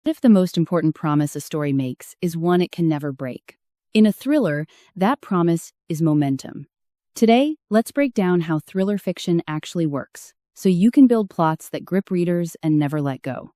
If the most important promise a story makes is one it can never break? In a thriller, that promise is momentum. Today, let's break down how thriller fiction actually works, so you can build plots that grip readers and never let go.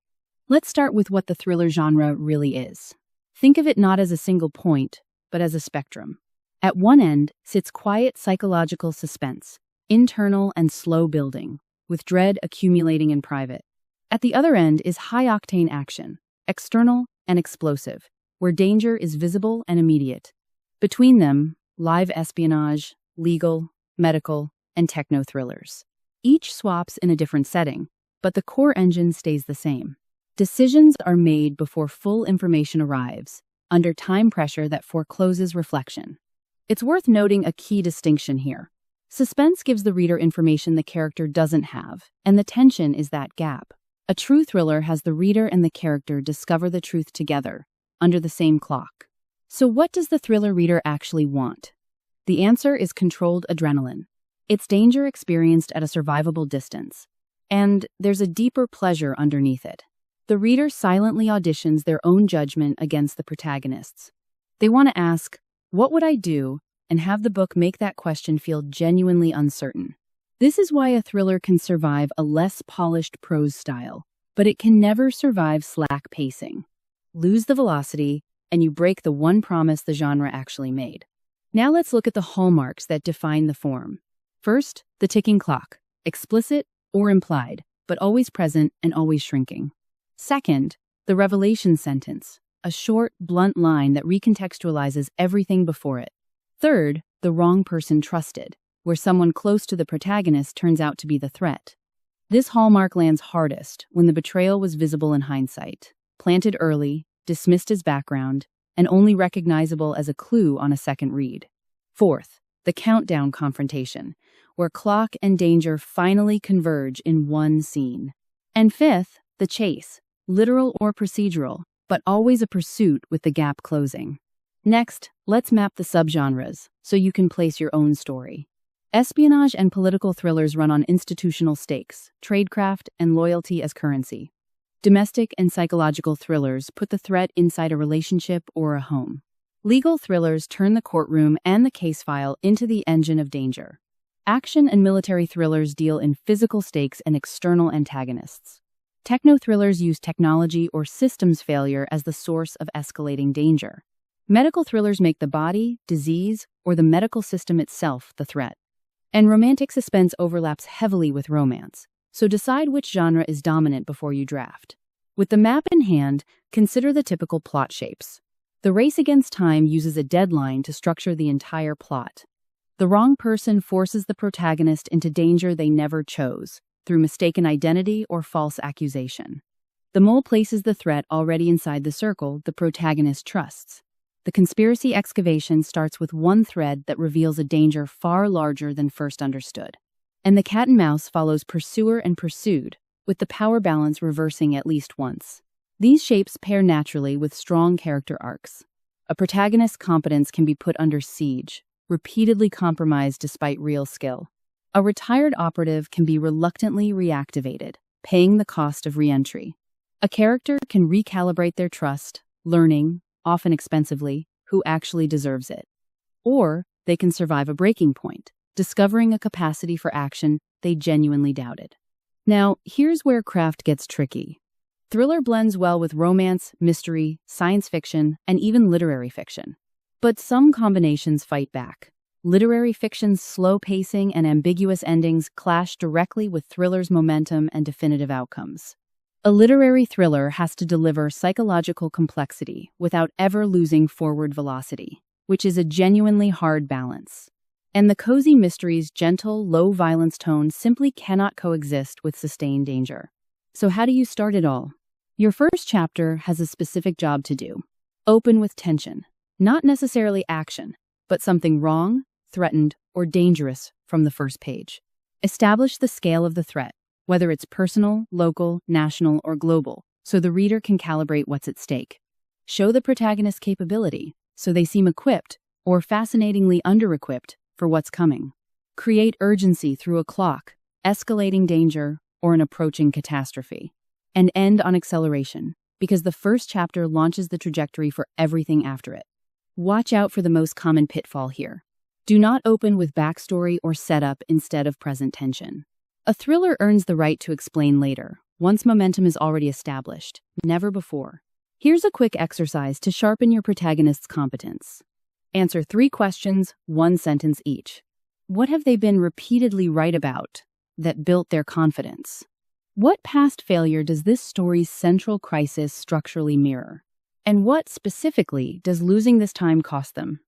Let's start with what the thriller genre really is. Think of it not as a single point, but as a spectrum. At one end sits quiet psychological suspense, internal and slow building, with dread accumulating in private. At the other end is high-octane action, external and explosive, where danger is visible and immediate. Between them, live espionage, legal, medical, and techno-thrillers. Each swaps in a different setting, but the core engine stays the same. Decisions are made before full information arrives, under time pressure that forecloses reflection. It's worth noting a key distinction here. Suspense gives the reader information the character doesn't have, and the tension is that gap. A true thriller has the reader and the character discover the truth together, under the same clock. So what does the thriller reader actually want? The answer is controlled adrenaline. It's danger experienced at a survivable distance. And there's a deeper pleasure underneath it. The reader silently auditions their own judgment against the protagonists. They want to ask, what would I do? And have the book make that question feel genuinely uncertain. This is why a thriller can survive a less polished prose style, but it can never survive slack pacing. Lose the velocity, and you break the one promise the genre actually made. Now let's look at the hallmarks that define the form. First, the ticking clock, explicit or implied, but always present and always shrinking. Second, the revelation sentence, a short, blunt line that recontextualizes everything before it. Third, the wrong person trusted, where someone close to the protagonist turns out to be the threat. This hallmark lands hardest when the betrayal was visible in hindsight, planted early, dismissed as background, and only recognizable as a clue on a second read. Fourth, the countdown confrontation, where clock and danger finally converge in one scene. And fifth, the chase, literal or procedural, but always a pursuit with the gap closing. Next, let's map the subgenres so you can place your own story. Espionage and political thrillers run on institutional stakes, tradecraft, and loyalty as currency. Domestic and psychological thrillers put the threat inside a relationship or a home. Legal thrillers turn the courtroom and the case file into the engine of danger. Action and military thrillers deal in physical stakes and external antagonists. Techno-thrillers use technology or systems failure as the source of escalating danger. Medical thrillers make the body, disease, or the medical system itself the threat. And romantic suspense overlaps heavily with romance, so decide which genre is dominant before you draft. With the map in hand, consider the typical plot shapes. The race against time uses a deadline to structure the entire plot. The wrong person forces the protagonist into danger they never chose, through mistaken identity or false accusation. The mole places the threat already inside the circle the protagonist trusts. The conspiracy excavation starts with one thread that reveals a danger far larger than first understood. And the cat and mouse follows pursuer and pursued, with the power balance reversing at least once. These shapes pair naturally with strong character arcs. A protagonist's competence can be put under siege, repeatedly compromised despite real skill. A retired operative can be reluctantly reactivated, paying the cost of re-entry. A character can recalibrate their trust, learning, often expensively, who actually deserves it. Or they can survive a breaking point, discovering a capacity for action they genuinely doubted. Now, here's where craft gets tricky. Thriller blends well with romance, mystery, science fiction, and even literary fiction. But some combinations fight back. Literary fiction's slow pacing and ambiguous endings clash directly with thriller's momentum and definitive outcomes. A literary thriller has to deliver psychological complexity without ever losing forward velocity, which is a genuinely hard balance. And the cozy mystery's gentle, low-violence tone simply cannot coexist with sustained danger. So how do you start it all? Your first chapter has a specific job to do. Open with tension. Not necessarily action, but something wrong, threatened, or dangerous from the first page. Establish the scale of the threat, whether it's personal, local, national, or global, so the reader can calibrate what's at stake. Show the protagonist's capability, so they seem equipped, or fascinatingly under-equipped, for what's coming. Create urgency through a clock, escalating danger, or an approaching catastrophe. And end on acceleration. because the first chapter launches the trajectory for everything after it. Watch out for the most common pitfall here. Do not open with backstory or setup instead of present tension. A thriller earns the right to explain later, once momentum is already established, never before. Here's a quick exercise to sharpen your protagonist's competence. Answer 3 questions, 1 sentence each. What have they been repeatedly right about that built their confidence? What past failure does this story's central crisis structurally mirror? And what, specifically, does losing this time cost them?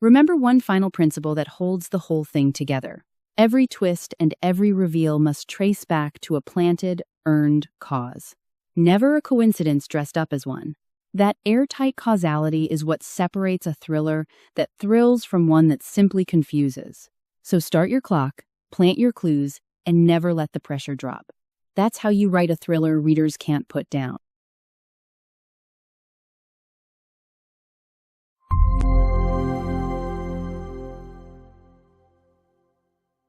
Remember one final principle that holds the whole thing together. Every twist and every reveal must trace back to a planted, earned cause. Never a coincidence dressed up as one. That airtight causality is what separates a thriller that thrills from one that simply confuses. So start your clock, plant your clues, and never let the pressure drop. That's how you write a thriller readers can't put down.